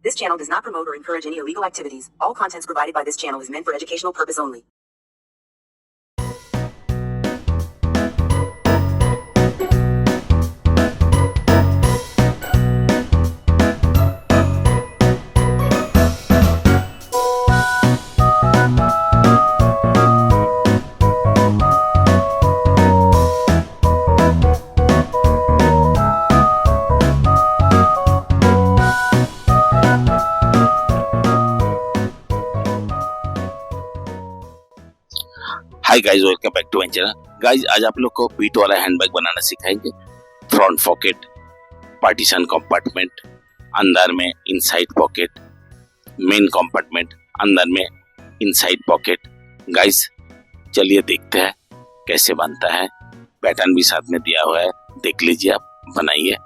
This channel does not promote or encourage any illegal activities. All contents provided by this channel is meant for educational purpose only. Hi guys, welcome back to my channel. Guys, आज आप लोग को पीठ वाला handbag बनाना सिखाएंगे। Front pocket, partition compartment, अंदर में inside pocket, main compartment, अंदर में इनसाइड पॉकेट। गाइस, चलिए देखते हैं कैसे बनता है। पैटर्न भी साथ में दिया हुआ है, देख लीजिए, आप बनाइए।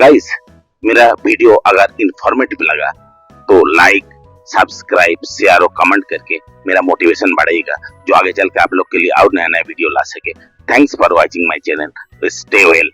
गाइस मेरा वीडियो अगर इंफॉर्मेटिव लगा तो लाइक, सब्सक्राइब, शेयर और कमेंट करके मेरा मोटिवेशन बढ़ेगा, जो आगे चल के आप लोग के लिए और नया नया वीडियो ला सके। Thanks for watching my channel. Stay well.